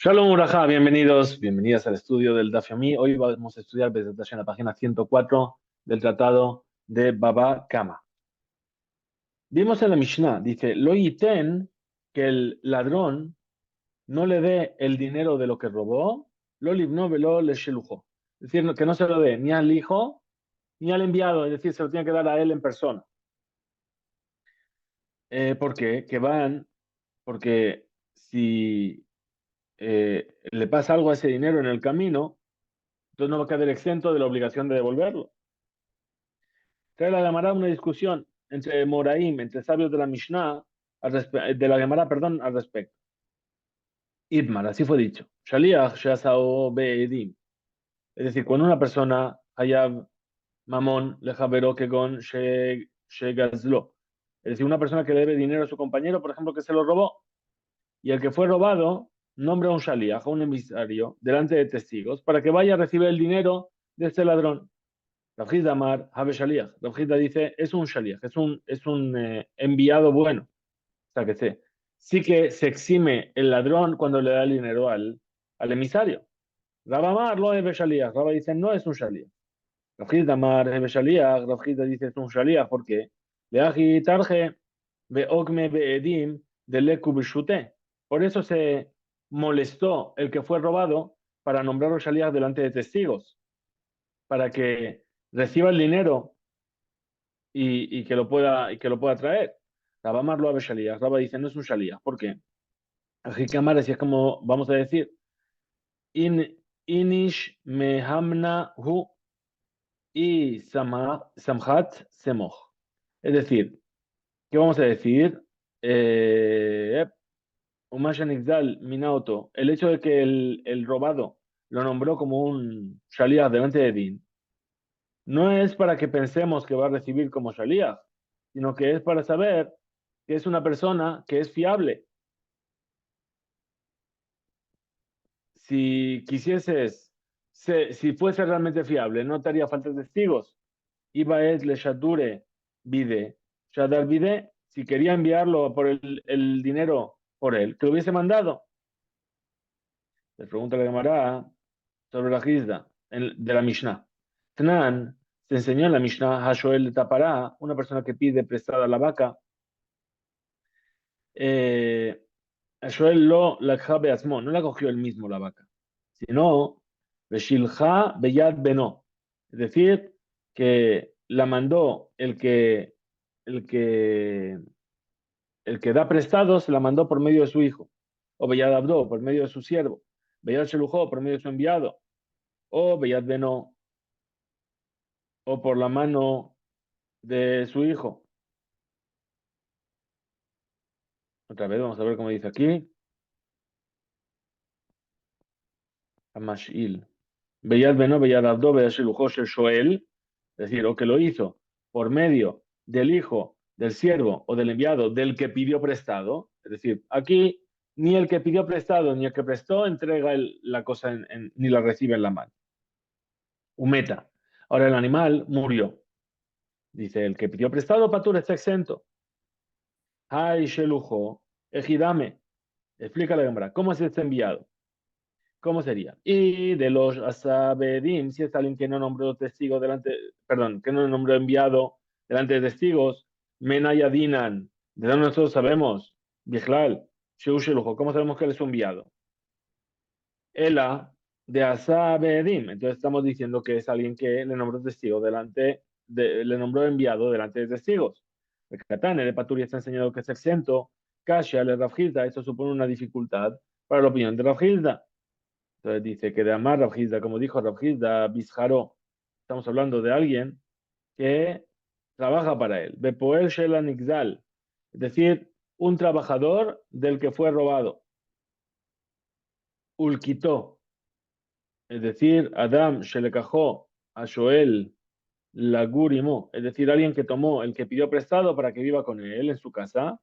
Shalom Uraja, bienvenidas al estudio del Daf Yomi. Hoy vamos a estudiar Bezat Hashem, la página 104 del tratado de Baba Kama. Vimos en la Mishnah, dice, lo yiten, que el ladrón no le dé el dinero de lo que robó, lo libno velo le shelujo. Es decir, que no se lo dé ni al hijo ni al enviado, es decir, se lo tiene que dar a él en persona. ¿Por qué? Porque si le pasa algo a ese dinero en el camino, entonces no va a quedar exento de la obligación de devolverlo. Trae la Gemara una discusión entre Moraim, entre sabios de la Mishnah, de la Gemara, perdón, al respecto. Idmar, así fue dicho. Shaliach sheasao be'edim. Es decir, cuando una persona hayab mamón lejaveró kegon shegazlo. Es decir, una persona que le debe dinero a su compañero, por ejemplo, que se lo robó, y el que fue robado nombra a un shaliach, a un emisario, delante de testigos, para que vaya a recibir el dinero de este ladrón. Rav Hizda Amar, Habe Shaliach. Rav Hizda dice, es un Shaliach, es un enviado bueno. O sea que sí que se exime el ladrón cuando le da el dinero al emisario. Rav Amar, lo Habe Shaliach. Rav dice, no es un Shaliach. Rav Hizda Amar, Habe Shaliach. Rav Hizda dice, es un Shaliach. ¿Por qué? Leaji tarje beokme beedim de leku bishute. Por eso se molestó el que fue robado para nombrar a Shaliach delante de testigos, para que reciba el dinero y que lo pueda traer. Rabba Amar lo Shalías. Rabba dice, no es un Shalías. ¿Por qué? Ajikamar así es como vamos a decir, in, inish mehamna hu y samhat semoch. Es decir, ¿qué vamos a decir? Umashan Ixdal Minauto, el hecho de que el robado lo nombró como un Shalías delante de Din, no es para que pensemos que va a recibir como Shalías, sino que es para saber que es una persona que es fiable. Si quisieses, si fuese realmente fiable, no te haría falta testigos. Iba es le shadure vide. Shadar vide, si quería enviarlo por el dinero por él, te hubiese mandado. Le pregunta la Gemara sobre la Gizda de la Mishnah. Tnan se enseñó en la Mishnah, Hashoel tapará, una persona que pide prestada la vaca. Eh, Shoel lo lakha beatzmo, no la cogió él mismo la vaca, sino beshilcha beyad beno, es decir, que la mandó el que, el que da prestado, se la mandó por medio de su hijo, o beyad abdo, por medio de su siervo, beyad shelujó, por medio de su enviado, o beyad beno, o por la mano de su hijo. Otra vez, vamos a ver cómo dice aquí. Amashil. Beyad Beno, Beyad Abdo, Beyad Shilujo Shel Shoel, es decir, o que lo hizo por medio del hijo, del siervo o del enviado del que pidió prestado, es decir, aquí ni el que pidió prestado ni el que prestó entrega la cosa ni la recibe en la mano. Umeta. Ahora el animal murió. Dice, el que pidió prestado, Patur, está exento. Hay Shelujo, Ejidame. Explica la Gemara, ¿cómo es este enviado? ¿Cómo sería? Y de los asabedim, si es alguien que no nombró testigo delante, perdón, que no nombró enviado delante de testigos, menayadinan, de dónde nosotros sabemos, Bichlal, Sheushelujo, ¿cómo sabemos que él es un enviado? Ela de asabedim, entonces estamos diciendo que es alguien que le nombró testigo le nombró enviado delante de testigos. El Katán, el Paturi está enseñando que es exento, Kasha, el Rafgilda, esto supone una dificultad para la opinión de Rafgilda. Entonces dice que de Amar Rabjizda, como dijo Rabjizda, Bizjaró, estamos hablando de alguien que trabaja para él. Bepoel Shelan Ixal, es decir, un trabajador del que fue robado. Ulquitó, es decir, Adam Shelekajó, a Shoel Lagurimo, es decir, alguien que tomó el que pidió prestado para que viva con él en su casa,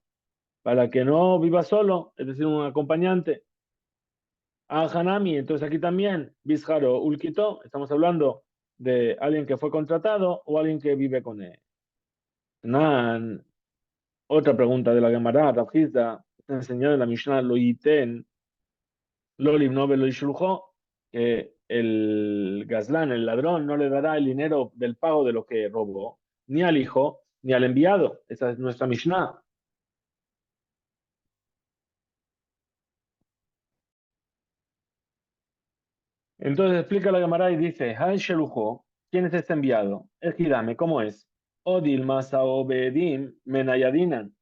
para que no viva solo, es decir, un acompañante. A Hanami, entonces aquí también, Bizharo Ulquito, estamos hablando de alguien que fue contratado o alguien que vive con él. Nan, otra pregunta de la Gemara, Rafizda, está enseñado en la Mishnah Loiten, Lo libnó velo ishlujo, que el gazlán, el ladrón, no le dará el dinero del pago de lo que robó, ni al hijo, ni al enviado. Esa es nuestra Mishnah. Entonces explica la Gemara y dice, Han Shelujo, ¿quién es este enviado? El Hidame, ¿cómo es? Odil Masa Obedim Menayadinan.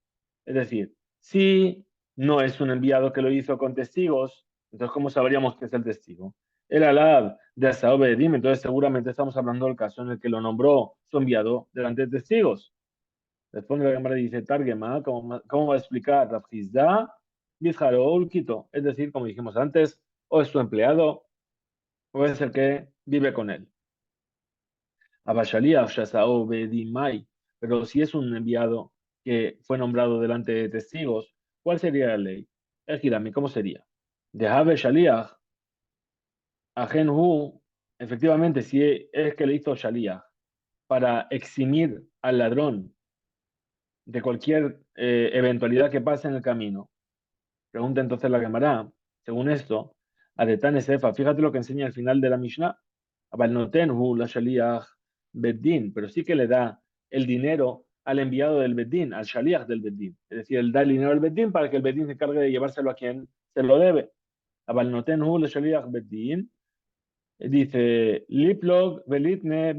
Es decir, si no es un enviado que lo hizo con testigos, entonces ¿cómo sabríamos que es el testigo? El alab de Asa Obedim, entonces seguramente estamos hablando del caso en el que lo nombró su enviado delante de testigos. Responde la Gemara y dice, Targema, ¿cómo va a explicar Rafizda? Bizharo Ulkito. Es decir, como dijimos antes, o es su empleado puede ser que vive con él. Abashaliach Shasao Bedimai, pero si es un enviado que fue nombrado delante de testigos, ¿cuál sería la ley? El Hirami, ¿cómo sería? De Habe Shaliach, Ajenhu, efectivamente, si es que le hizo Shaliach para eximir al ladrón de cualquier eventualidad que pase en el camino. Pregunta entonces la Gemara, según esto, Adetane Sefa, fíjate lo que enseña al final de la Mishnah, Abal notenhu la shaliach beddin, pero sí que le da el dinero al enviado del beddin, al shaliach del beddin. Es decir, él da el dinero al beddin para que el beddin se encargue de llevárselo a quien se lo debe. Abal notenhu la shaliach beddin, dice, liplog velitne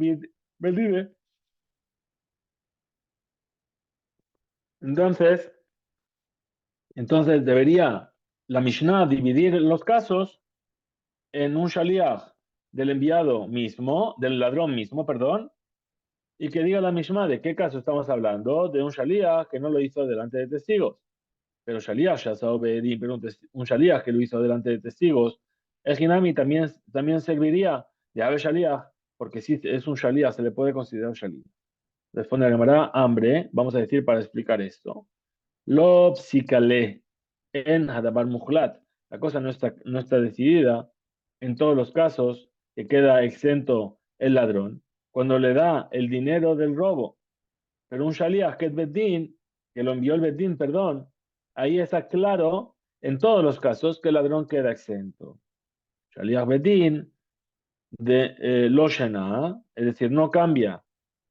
bedide. Entonces, entonces debería la Mishnah dividir los casos en un shaliach del enviado mismo, del ladrón mismo, perdón, y que diga la misma de qué caso estamos hablando, de un shaliach que no lo hizo delante de testigos. Pero shaliach, ya sabe, pero un shaliach que lo hizo delante de testigos, el hinami también serviría de ave shaliach, porque si es un shaliach se le puede considerar un shaliach. Responde la Gemara, hambre, vamos a decir para explicar esto. Lo psicale en Hadabar Muhlat. La cosa no está decidida. En todos los casos que queda exento el ladrón. Cuando le da el dinero del robo, pero un shaliach que es Beddin, que lo envió el Beddin, perdón, ahí está claro en todos los casos que el ladrón queda exento. Shaliach Beddin de Lo Shana, es decir, no cambia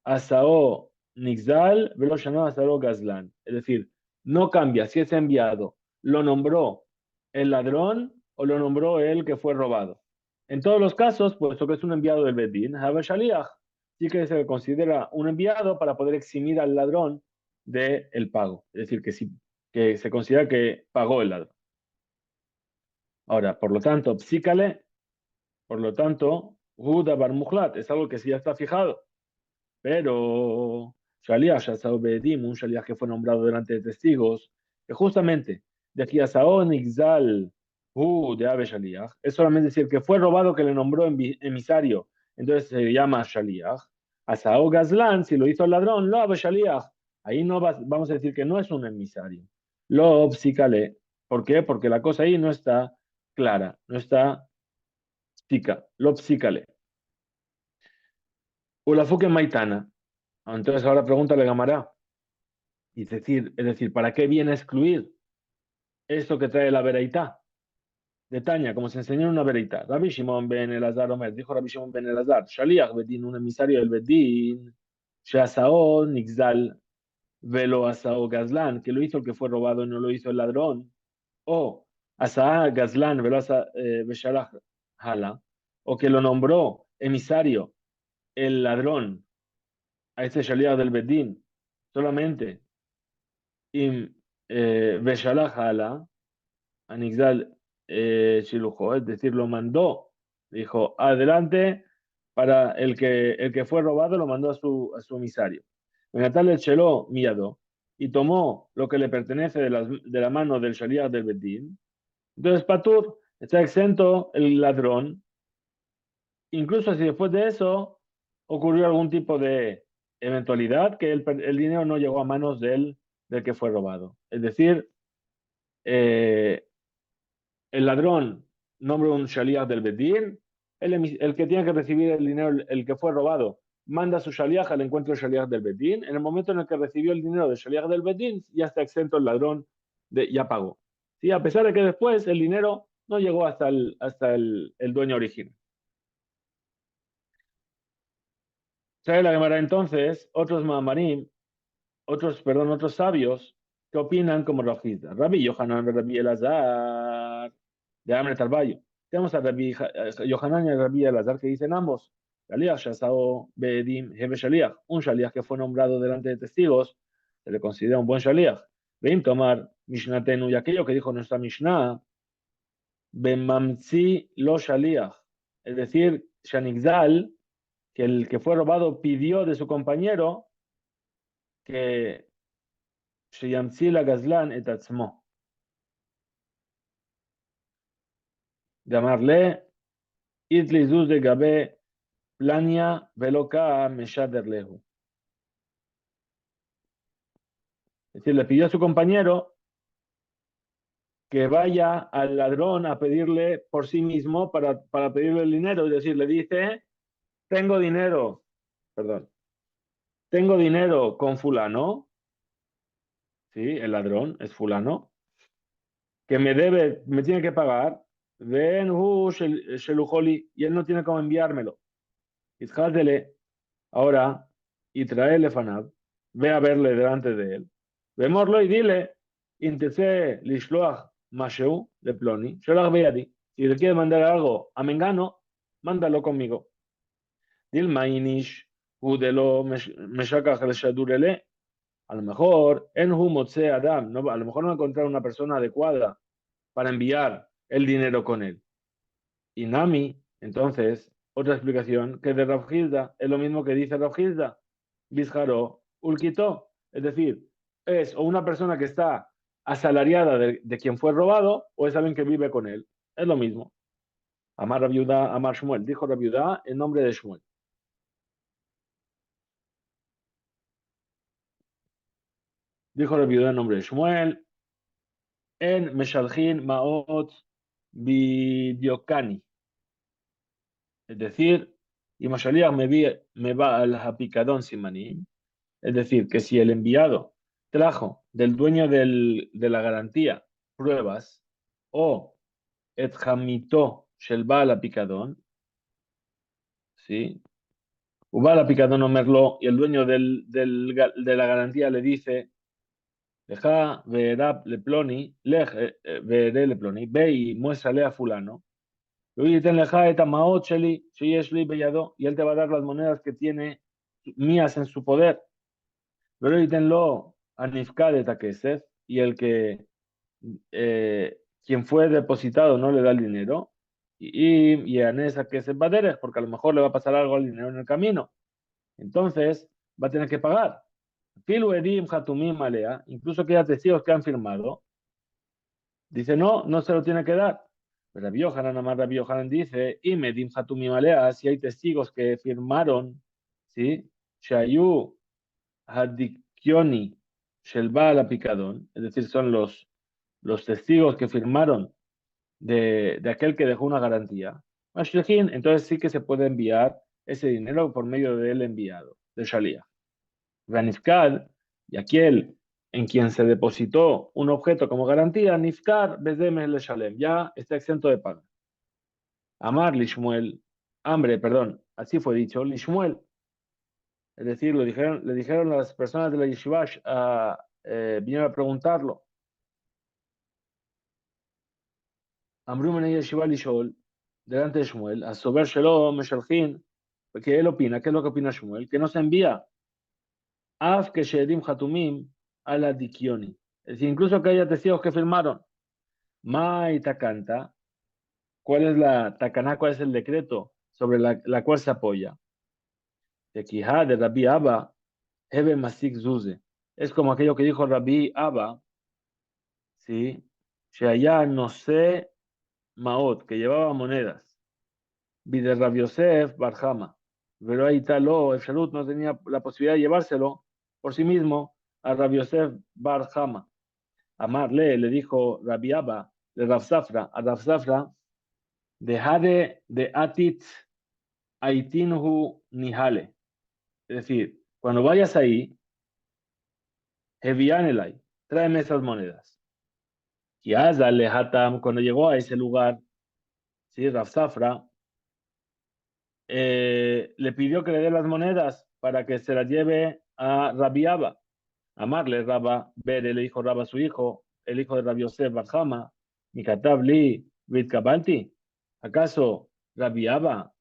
Asao Nixal, Velo Shana Asao Gazlan. Es decir, no cambia si es enviado, lo nombró el ladrón o lo nombró el que fue robado. En todos los casos, puesto que es un enviado del Bedín, Haber Shaliach, sí que se considera un enviado para poder eximir al ladrón del pago. Es decir, que se considera que pagó el ladrón. Ahora, por lo tanto, psícale, por lo tanto, Huda Bar Muhlat, es algo que sí ya está fijado. Pero Shaliach, Bedim, un Shaliach que fue nombrado delante de testigos, que justamente de aquí a Saón, Ixal, de Ave Shaliach, es solamente decir que fue robado que le nombró emisario, entonces se llama Shaliach. A Saó Gazlán, si lo hizo el ladrón, lo Ave Shaliach. Ahí no vamos a decir que no es un emisario. Lo psicale. ¿Por qué? Porque la cosa ahí no está clara, no está psica. Lo psicale. Ulafuque Maitana. Entonces ahora pregúntale a Gamará. Es decir, ¿para qué viene a excluir esto que trae la vereitá? De Tania, como se enseñó en una vereitá. Rabbi Shimon ben Elazar Omer, dijo Rabbi Shimon ben Elazar, Shaliach Bedín, un emisario del Bedín, Sheasao Nixdal, Velo Asao Gazlán, que lo hizo el que fue robado y no lo hizo el ladrón, o Asa Gazlán, Velo Asa Beshalach Hala, o que lo nombró emisario el ladrón a este Shaliach del Bedín, solamente Im Beshalach Hala, Anixal Shilujo, es decir, lo mandó, dijo, adelante para el que fue robado, lo mandó a su emisario. Benatal el Shelo Miado, y tomó lo que le pertenece de la mano del Shaliach del Bedín. Entonces, Patur está exento el ladrón, incluso si después de eso ocurrió algún tipo de eventualidad que el dinero no llegó a manos del que fue robado. Es decir, eh, el ladrón nombra un shaliach del Bedín, el que tiene que recibir el dinero, el que fue robado, manda su shaliach al encuentro del shaliach del Bedín. En el momento en el que recibió el dinero del shaliach del Bedín, ya está exento el ladrón, ya pagó. ¿Sí? A pesar de que después el dinero no llegó hasta el dueño original. Trae la Gemara entonces otros mamarim, otros sabios que opinan como Rav Hizda. Rabbi Yohanan, Rabbi Elazar, de Amre Tarbayo. Tenemos a Rabbi Yohanan y a Rabbi Elazar que dicen ambos. Shaliach Shasao Beedim Hebe Shaliach. Un Shaliach que fue nombrado delante de testigos se le considera un buen Shaliach. Veim Tomar Mishnatenu, y aquello que dijo nuestra Mishnah, Bemamtzi lo Shaliach. Es decir, Shanigzal, que el que fue robado pidió de su compañero que שימציא לגזלן את עצמו. ואמר לה, אית לזוז לגבי פלניה ולא קאה משדר להו. Es decir, le pidió a su compañero que vaya al ladrón a pedirle por sí mismo para pedirle el dinero. Es decir, le dice, tengo dinero, perdón, tengo dinero con fulano, sí, el ladrón es fulano, que me debe, me tiene que pagar, ven shelujoli, y él no tiene cómo enviármelo. Isjátele, ahora, y traele fanab, ve a verle delante de él, vémoslo y dile, intese lishloach masheu de ploni, sholach beyadi, si le quiere mandar algo a Mengano, mándalo conmigo. Dil mainish, udelo meshakach el shadurele, a lo mejor, en hu motze adam, no, a lo mejor no encontrar una persona adecuada para enviar el dinero con él. Y Nami, entonces, otra explicación que de Rav Hizda es lo mismo que dice Rav Hizda, Bizjaró, Ulquitó, es decir, es o una persona que está asalariada de quien fue robado o es alguien que vive con él. Es lo mismo. Amar Rabiudá, Amar Shmuel. Dijo Rabiudá en nombre de Shmuel. Dijo Rabiudá en nombre de Shmuel. En Meshalhin Maot Bidiokani. Es decir, y Mashaliach me va al Hapikadon Simanim. Es decir, que si el enviado trajo del dueño de la garantía pruebas o et jamito shel baal apicadón, ¿sí? Ubal apicadón omerlo, y el dueño de la garantía le dice, deja verá le ploni, veré le ploni, ve y muéstrale a fulano, y él te va a dar las monedas que tiene mías en su poder. Pero ítenlo a Nifka de Takesef, y el que quien fue depositado no le da el dinero, y a Nesa que se Baderech, porque a lo mejor le va a pasar algo al dinero en el camino. Entonces va a tener que pagar. Filu Edim Hatumim Alea, incluso aquellos testigos que han firmado, dice no, no se lo tiene que dar. Pero Rabbi Yohanan, nada más Rabbi Yohanan dice, Imedim Hatumim Alea, si hay testigos que firmaron, ¿sí? Shayu Hadikioni Shel Baal Apicadón, es decir, son los testigos que firmaron de aquel que dejó una garantía. Mashlechin, entonces sí que se puede enviar ese dinero por medio del enviado, de Shalia. Vanifkad, y aquel en quien se depositó un objeto como garantía, Nifkar, Bezemes le Shalem, ya está exento de pago. Amar Lishmuel, hambre, perdón, así fue dicho, Lishmuel. Es decir, le dijeron las personas de la Yeshivash, vinieron a preguntarlo. Amru Menei Yeshiva Lishol, delante de Shmuel, a Sober Shelo Meshalchin, porque él opina, ¿qué es lo que opina Shmuel? Que no se envía Af que Shedim Hatumim a la Dikioni. Es decir, incluso que haya testigos que firmaron. Ma y Takanta, ¿cuál es la Takaná? ¿Cuál es el decreto sobre la cual se apoya? De Kihá, de Rabbi Abba, Hebe Masik Zuze. Es como aquello que dijo Rabbi Abba, ¿sí? Shaya no sé Maot, que llevaba monedas. Vide Rabbi Yosef Barjama. Pero ahí taló, el Shalut no tenía la posibilidad de llevárselo por sí mismo a Rabbi Yosef Barjama. Amarle le dijo Rabbi Abba, de Rav Safra, a Rav Safra, dejade de atit aitinhu nihale. Es decir, cuando vayas ahí, hevianelai, tráeme esas monedas. Y Azal Hatam, cuando llegó a ese lugar, ¿sí? Rav Safra, le pidió que le dé las monedas para que se las lleve a Rabbi Abba. Amarle, Rabba, Bere, le dijo Rabba a su hijo, el hijo de Rabbi Yosef Barjama, Mikatabli, Vitkabalti. ¿Acaso Rabbi Abba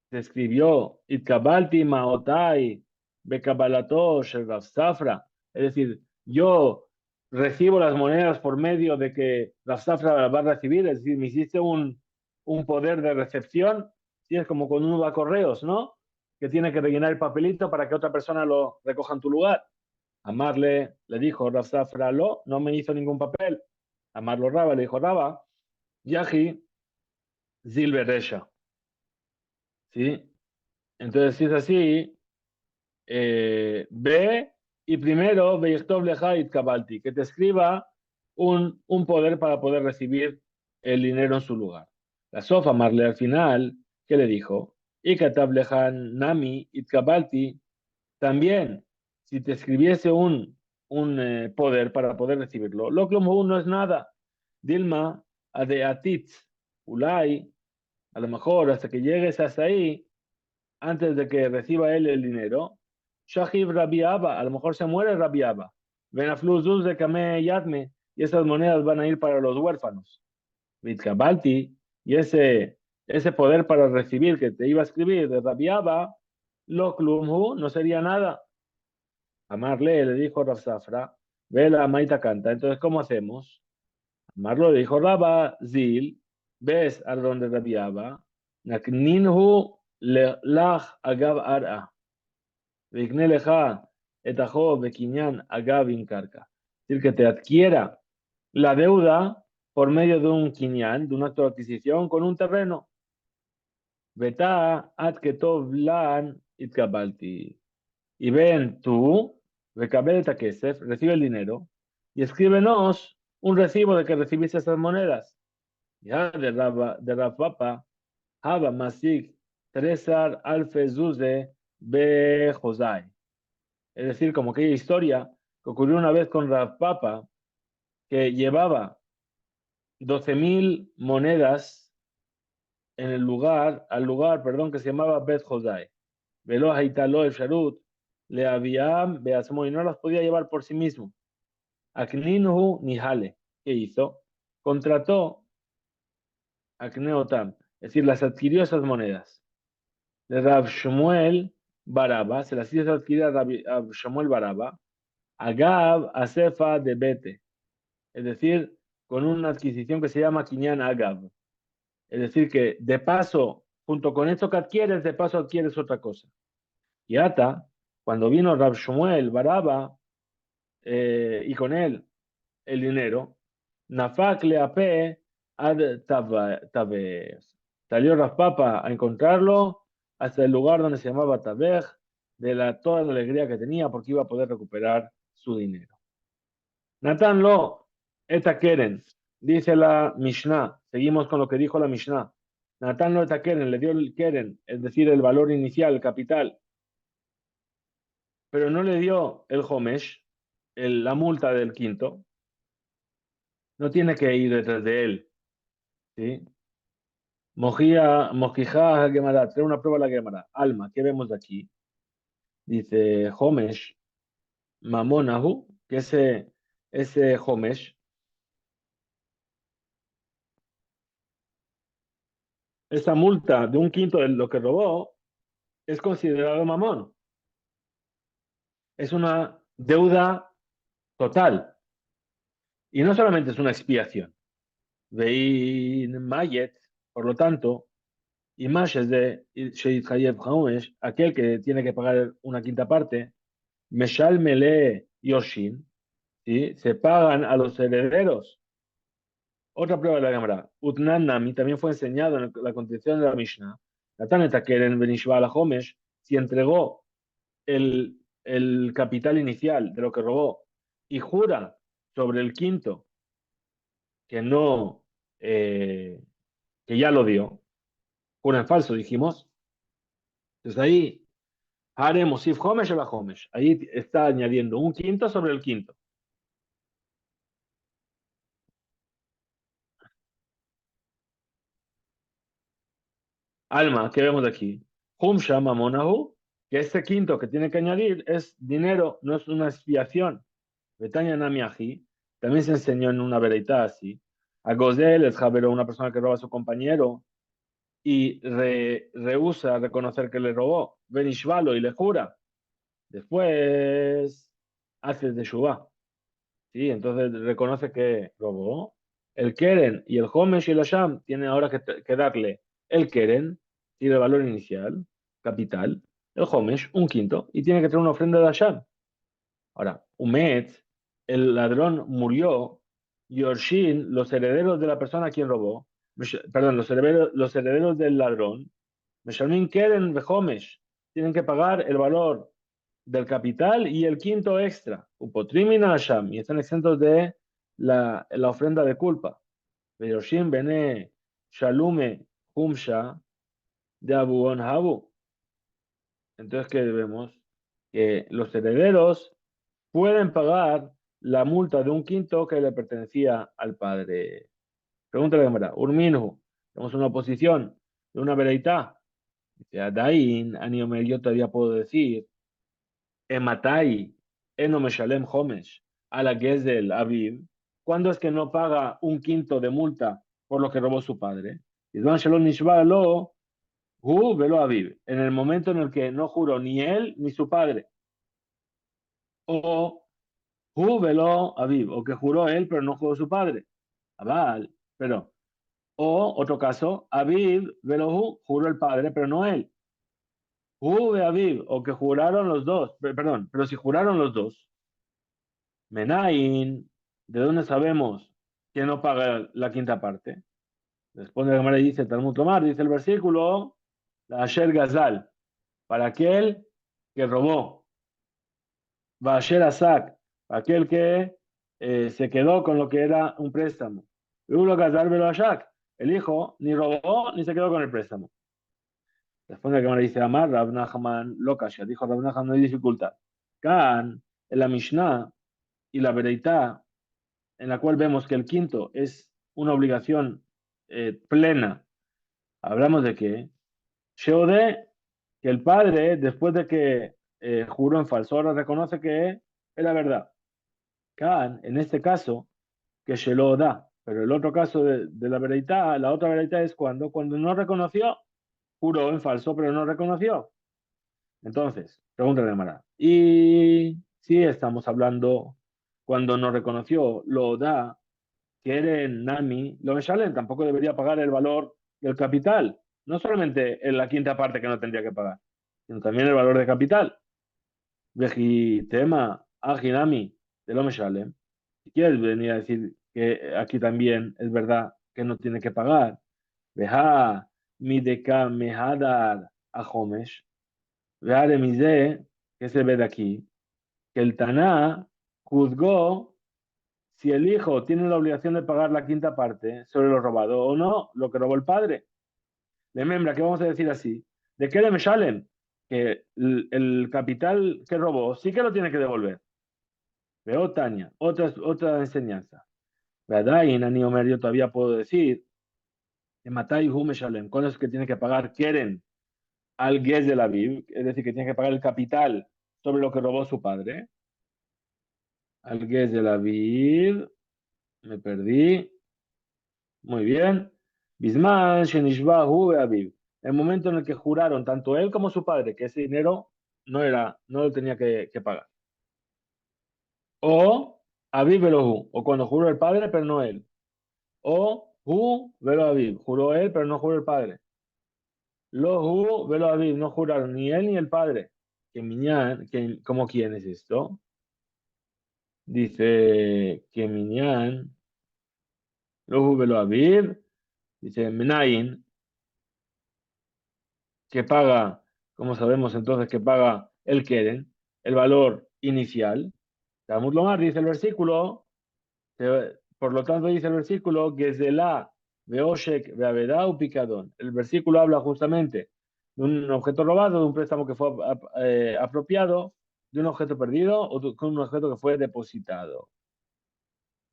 te escribió Itkabalti Maotai, Bekabalato, Rav Safra? Es decir, yo recibo las monedas por medio de que Rav Safra las va a recibir, es decir, me hiciste un poder de recepción, sí, es como cuando uno va a correos, ¿no? Que tiene que rellenar el papelito para que otra persona lo recoja en tu lugar. Amarle le dijo Rav Safra, no me hizo ningún papel. Amarlo Raba le dijo Raba, Yahi Zilberesha, ¿sí? Entonces, si es así, ve y primero Veichtov Lejait Kabalti, que te escriba un poder para poder recibir el dinero en su lugar. La Sofa Marle al final, ¿qué le dijo? Y Katab Lejan Nami Itkabalti, también, si te escribiese un poder para poder recibirlo, lo que no es nada. Dilma, Adeatit, Ulay, a lo mejor hasta que llegues hasta ahí, antes de que reciba él el dinero, Shahib Rabiaba, a lo mejor se muere Rabiaba. Benafluzuz de Kame Yadme, y esas monedas van a ir para los huérfanos. Vitkabalti, y ese poder para recibir que te iba a escribir de Rabiaba, lo klumhu, no sería nada. Amarle le dijo Rav Safra, ve la maita canta. Entonces, ¿cómo hacemos? Amarlo le dijo Rabba Zil, ves a donde rabiaba, nakninhu lach agav ara, vikne leja etajo bekinyan agav inkarka. Es decir, que te adquiera la deuda por medio de un kinyan, de un acto de adquisición con un terreno. Beta at ketov lan itkabalti. Y ven tú, Bekabel Kesef, recibe el dinero y escríbenos un recibo de que recibiste esas monedas. Ya de Rav Papa, Haba Masik, Tresar Alfe Zuze Be Josai. Es decir, como aquella historia que ocurrió una vez con Rav Papa, que llevaba 12.000 monedas en el lugar, al lugar, perdón, que se llamaba Bet Josai. Velo Haitalo el Sharut, le habían Beasmo y no las podía llevar por sí mismo. Akninuhu Nihale, ¿qué hizo? Contrató a Kneotam, es decir, las adquirió esas monedas. De Rab Shmuel Baraba, se las hizo adquirir a Rab Shmuel Baraba, Agab Asefa de Bete, es decir, con una adquisición que se llama Kinyan Agab. Es decir, que de paso, junto con esto que adquieres, de paso adquieres otra cosa. Y Ata, cuando vino Rab Shmuel Baraba, y con él el dinero, Nafak le ape ad Taber. Salió Raspapa a encontrarlo hasta el lugar donde se llamaba Taber, toda la alegría que tenía porque iba a poder recuperar su dinero. Natán lo, eta Keren, dice la Mishnah, seguimos con lo que dijo la Mishnah. Natán lo eta Keren, le dio el Keren, es decir, el valor inicial, el capital, pero no le dio el Homesh, la multa del quinto, no tiene que ir detrás de él, ¿sí? Mojija Gemara, trae una prueba a la Gemara. Alma, ¿qué vemos de aquí? Dice Homesh, Mamonahu, que ese Homesh, esa multa de un quinto de lo que robó, es considerado mamón. Es una deuda total. Y no solamente es una expiación. Vein Mayet, por lo tanto, y más es de Sheit Hayev Homesh, aquel que tiene que pagar una quinta parte, Meshal Mele Yoshin, ¿sí? Se pagan a los herederos. Otra prueba de la cámara. Utnan Nami también fue enseñado en la continuación de la Mishnah. Natan Keren Benishba la Homesh, si entregó el capital inicial de lo que robó y jura sobre el quinto que no, eh, que ya lo dio, jura en falso, dijimos. Entonces ahí haremos if Homesh o la Homesh. Ahí está añadiendo un quinto sobre el quinto. Alma, ¿qué vemos aquí? Humsha mamonahu, que este quinto que tiene que añadir es dinero, no es una expiación. Betania Namiaji, también se enseñó en una vereita así. A Gozel es Javero, una persona que roba a su compañero y rehúsa reconocer que le robó. Benishvalo y le jura. Después hace de Shubá. Sí, entonces reconoce que robó. El Keren y el Homesh y el Asham tienen ahora que darle el Keren, tiene el valor inicial, capital, el Homesh, un quinto, y tiene que tener una ofrenda de Asham. Ahora, Umet, el ladrón murió, Yorshin, los herederos de la persona a quien robó, perdón, los herederos del ladrón, Meshalmin Keren Homesh, tienen que pagar el valor del capital y el quinto extra, Upotrimina Asham, y están exentos de la ofrenda de culpa. Yoshim Bene Shalume Humsha de Abu Habu. Entonces, ¿qué vemos? Que los herederos pueden pagar la multa de un quinto que le pertenecía al padre. Pregunta la cámara, Urminhu, tenemos una oposición de una vereitá. Dice, Adain, Aniomer, yo todavía puedo decir, Ematai, Eno Meshalem Homesh, a la Gezel Aviv, ¿cuándo es que no paga un quinto de multa por lo que robó su padre? Yisban Shalom Nishba lo, Hu Velo Aviv, en el momento en el que no juró ni él ni su padre. O Hu Velo Aviv, o que juró él pero no juró su padre. Abal, pero. O otro caso, Aviv Velo Hu, juró el padre pero no él. Hu ve Aviv, o que juraron los dos, perdón, pero si juraron los dos. Menain, ¿de dónde sabemos que no paga la quinta parte? Después de la dice Talmud Lomar, dice el versículo, la Asher Gazal, para aquel que robó, va Asher Asak, aquel que se quedó con lo que era un préstamo. Ulo Gazal Velo Ashak, el hijo ni robó ni se quedó con el préstamo. Después de que me dice Amar, Rav Nachman Lokasha, dijo Rav Nachman, no hay dificultad. Kan, en la Mishnah y la Bereitá, en la cual vemos que el quinto es una obligación plena. Hablamos de que Sheode, que el padre, después de que juró en falso, ahora reconoce que era verdad. Khan, en este caso, que se lo da. Pero el otro caso de la veredad, la otra veredad es cuando no reconoció, juró en falso, pero no reconoció. Entonces, pregunta de Mara. Y si estamos hablando cuando no reconoció, lo da, que Nami, lo Meshalen tampoco debería pagar el valor del capital. No solamente en la quinta parte que no tendría que pagar, sino también el valor de capital. Vejitema, Ajinami, de lo Meshalen. Si quieres venir a decir que aquí también es verdad que no tiene que pagar. Veja, Mideka, Mehadar, a Homesh. Vea de Mize, que se ve de aquí, que el Taná juzgó si el hijo tiene la obligación de pagar la quinta parte sobre lo robado o no, lo que robó el padre. De membra, ¿qué vamos a decir así? ¿De qué le salen? Que el capital que robó sí que lo tiene que devolver. Veo Tania, otra enseñanza. ¿Verdad? Y en Aniomer yo todavía puedo decir que Matai Hume Shalem, con los que tiene que pagar quieren al Ges de la Bib, es decir, que tiene que pagar el capital sobre lo que robó su padre. Al Ges de la Bib, me perdí. Muy bien. Bisman, Shenishbahu, Aviv. El momento en el que juraron tanto él como su padre que ese dinero no lo tenía que pagar. O Aviv Elohu, o cuando juró el padre, pero no él. O Hu Velo Aviv, juró él, pero no juró el padre. Lo Hu Velo Aviv, no juraron ni él ni el padre. Que Minyan, ¿cómo quién es esto? Dice que Minyan, Lo Hu Velo Aviv, dice Menayin, que paga, como sabemos entonces, que paga el Keren, el valor inicial. Talmud Lomar dice el versículo, por lo tanto dice el versículo, Gezelá, Beoshek, Beavedá u Picadón. El versículo habla justamente de un objeto robado, de un préstamo que fue apropiado, de un objeto perdido o de un objeto que fue depositado.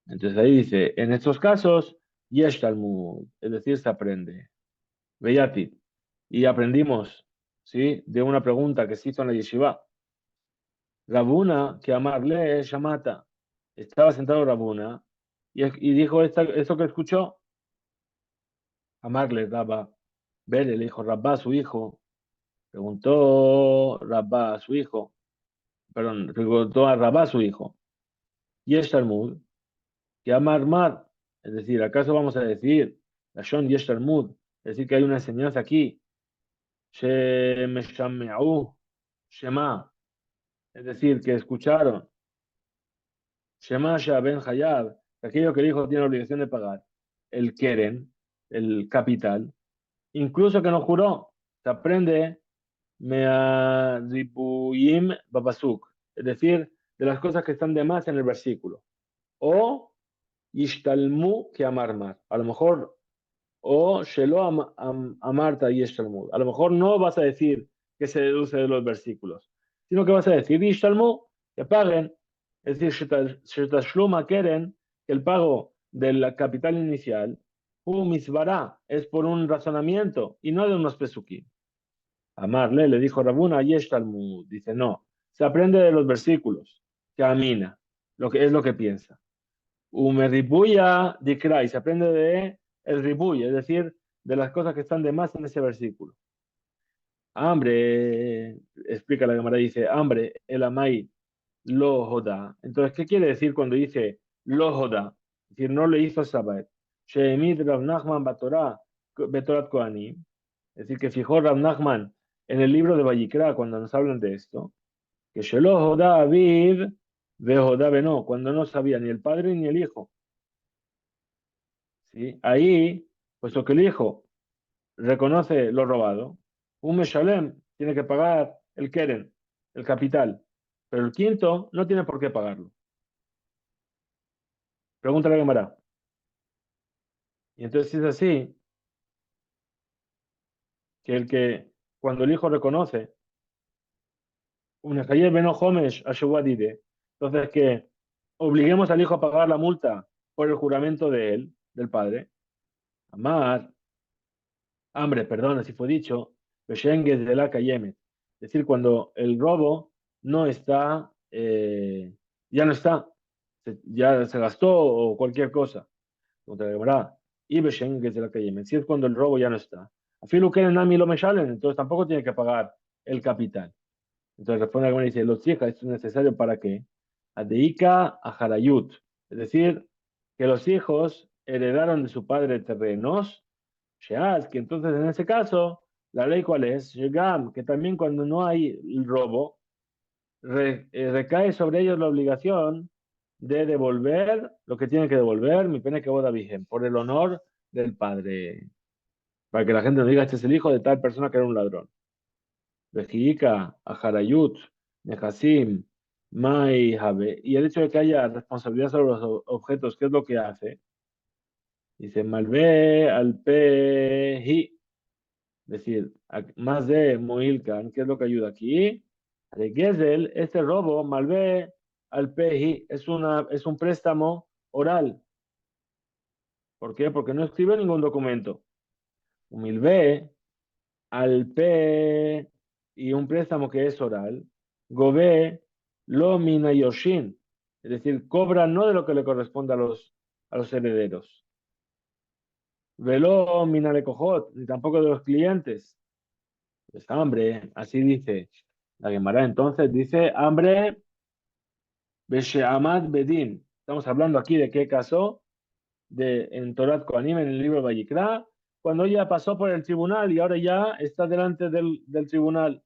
Entonces ahí dice, en estos casos, Yesh Talmud, es decir, se aprende. Veyati. Y aprendimos, ¿sí? De una pregunta que se hizo en la yeshiva. Rabuna, que amarle Shamata. Estaba sentado Rabuna y dijo esto que escuchó. Amarle, Rabba. Vele, le dijo Rabba a su hijo. Preguntó Rabba a su hijo. Perdón, preguntó a Rabba a su hijo. Yesh Talmud, que amar mar. Es decir, ¿acaso vamos a decir, la Shon Yesh Talmud, es decir, que hay una enseñanza aquí, Shemeshame'u, Shema, es decir, que escucharon, Shema Ben Hayab, aquello que el hijo tiene la obligación de pagar, el Keren, el capital, incluso que no juró, se aprende Me'aribuyim Babasuk, es decir, de las cosas que están de más en el versículo, o Yishtalmu que amar mar, a lo mejor, o Shelo Amarta Yishtalmu, a lo mejor no vas a decir que se deduce de los versículos, sino que vas a decir Yishtalmu, que paguen, es decir, Shetashluma Keren, que el pago del capital inicial, misbará, es por un razonamiento y no de unos pesukim. Amarle le dijo Rabuna, Yesh Talmud. Dice, no, se aprende de los versículos, que amina, lo que es lo que piensa. Umeribuya dikra, y se aprende de el ribuy, es decir, de las cosas que están de más en ese versículo. Hambre, explica la Gemara, dice, hambre, el amai lo joda. Entonces, ¿qué quiere decir cuando dice lo joda? Es decir, no le hizo saber. Shemid Rav Nachman Betorat Kohanim. Es decir, que fijó Rav Nachman en el libro de Vayikra cuando nos hablan de esto, que Shelo joda Aviv ve joda Beno, cuando no sabía ni el padre ni el hijo. ¿Sí? Ahí, puesto que el hijo reconoce lo robado, un Meshalem tiene que pagar el Keren, el capital, pero el quinto no tiene por qué pagarlo. Pregúntale a Gemara. Y entonces si es así, que cuando el hijo reconoce, un Ejayer Beno Homesh Ashewadide, entonces que obliguemos al hijo a pagar la multa por el juramento de él, del padre, Amar, hambre, perdón, así fue dicho, Beshengues de la Kayemet. Es decir, cuando el robo no está, ya no está, ya se gastó o cualquier cosa, contra la Gemara, y Beshengues de la Kayemet. Si es cuando el robo ya no está. Afilu que Nami lo me salen, entonces tampoco tiene que pagar el capital. Entonces responde la Gemara y dice, los hijas, esto es necesario para qué? Adeika a Harayut. Es decir, que los hijos heredaron de su padre terrenos Sheaz, que entonces en ese caso, la ley cuál es? Shegam, que también cuando no hay el robo, recae sobre ellos la obligación de devolver lo que tienen que devolver, mi pene que boda virgen, por el honor del padre. Para que la gente no diga, este es el hijo de tal persona que era un ladrón. Vejika, Aharayut, Nehasim, Mai, Habe. Y el hecho de que haya responsabilidad sobre los objetos, ¿qué es lo que hace? Dice, Malve al peji. Es decir, más de Moilcan, ¿qué es lo que ayuda aquí? De Gesel, este robo, Malvé al Peji, es un préstamo oral. ¿Por qué? Porque no escribe ningún documento. Humilvé al P y un préstamo que es oral. Gobé lo mina yoshin. Es decir, cobra no de lo que le corresponde a los herederos. Velo mina le cojot, ni tampoco de los clientes. Pues hambre, así dice la Gemara. Entonces dice hambre Besheamad Bedin. Estamos hablando aquí de qué caso en Torat Kohanim, en el libro de Vayikra, cuando ella pasó por el tribunal y ahora ya está delante del tribunal.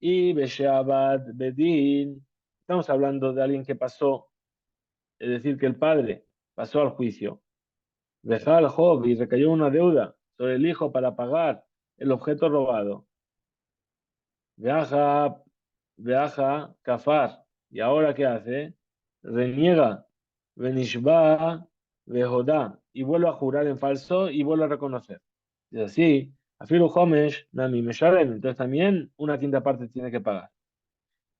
Y Besheamad Bedin, estamos hablando de alguien que pasó, es decir, que el padre pasó al juicio. Dejó al Job y recayó una deuda sobre el hijo para pagar el objeto robado. Viaja, viaja, kafar. ¿Y ahora qué hace? Reniega, venishba, vehodá. Y vuelve a jurar en falso y vuelve a reconocer. Es así, afilu homesh, nami meshalem. Entonces también una quinta parte tiene que pagar.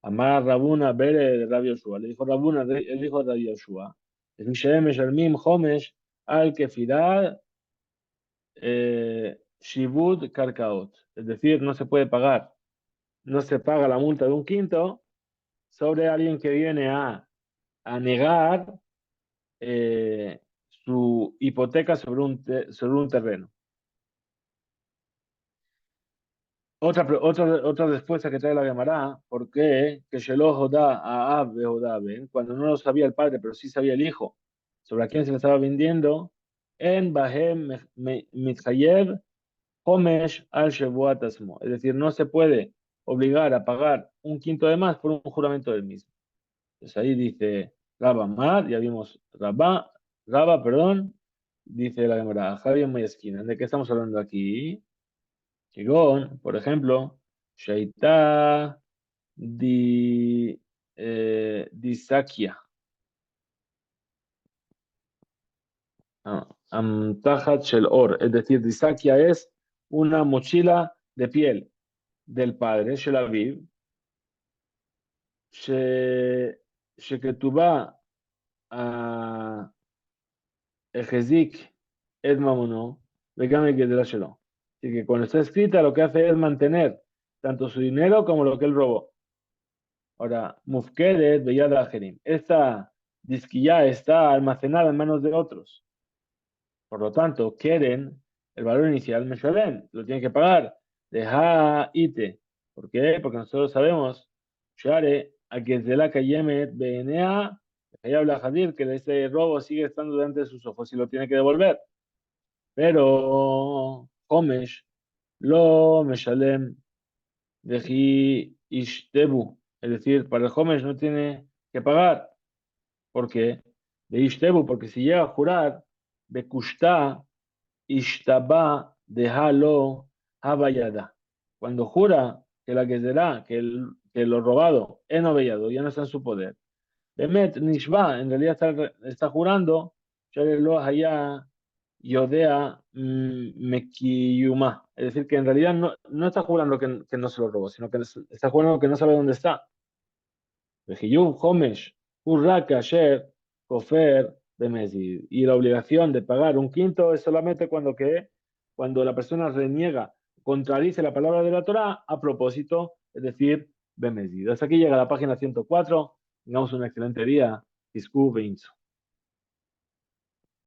Amar Rabuna Bere de Rabbi Yoshua. Le dijo Rabuna, el hijo de Rabbi Yoshua. Es mishalem meshalmim homesh al kefirad Shibud Karkaot, es decir, no se puede pagar, no se paga la multa de un quinto sobre alguien que viene a negar su hipoteca sobre un terreno. Otra respuesta que trae la Gemara, ¿por qué? Que Sheloh Jodá a Ab Jodá Ben, cuando no lo sabía el padre, pero sí sabía el hijo, sobre a quién se le estaba vendiendo, en Bahem Mitchayev Homesh al Shevuat Asmo. Es decir, no se puede obligar a pagar un quinto de más por un juramento del mismo. Entonces ahí dice Rabba Mar, ya vimos Rabba, perdón, dice la Gemara, Javier Mayesquina, ¿de qué estamos hablando aquí? Kigón, por ejemplo, Shaita di Sakia, Amtajat Shel Or, es decir, di Sakia es una mochila de piel del padre, Shel Aviv, שכתובה החזיק את ממונו וגם el גזלה שלו. Así que cuando está escrita lo que hace es mantener tanto su dinero como lo que él robó. Ahora, Mufkedet Beyad Ajerim. Esta disquilla está almacenada en manos de otros. Por lo tanto, quieren el valor inicial, Meshalem, lo tienen que pagar. Deja ite. ¿Por qué? Porque nosotros sabemos, Share, a que de la Kayemet Benea, ahí habla Hadir, que ese robo sigue estando delante de sus ojos y lo tiene que devolver. Pero Homesh, lo Meshalem, Deji Ishtebu. Es decir, para el Homesh no tiene que pagar. ¿Por qué? De Ishtebu, porque si llega a jurar, de Kushta, Ishtaba dejalo Habayada. Cuando jura que la que será, que lo robado es novellado, ya no está en su poder. Bemet Nishba, en realidad está jurando, lo haya Yodea Mekiyuma. Es decir, que en realidad no está jurando que no se lo robó, sino que está jurando que no sabe dónde está. Vejiyuv Homesh, Urra Kasher, Kofer, Bemezid. Y la obligación de pagar un quinto es solamente cuando la persona reniega, contradice la palabra de la Torah a propósito, es decir, Bemezid. Hasta aquí llega la página 104. Tengamos un excelente día. Isku Beinzu.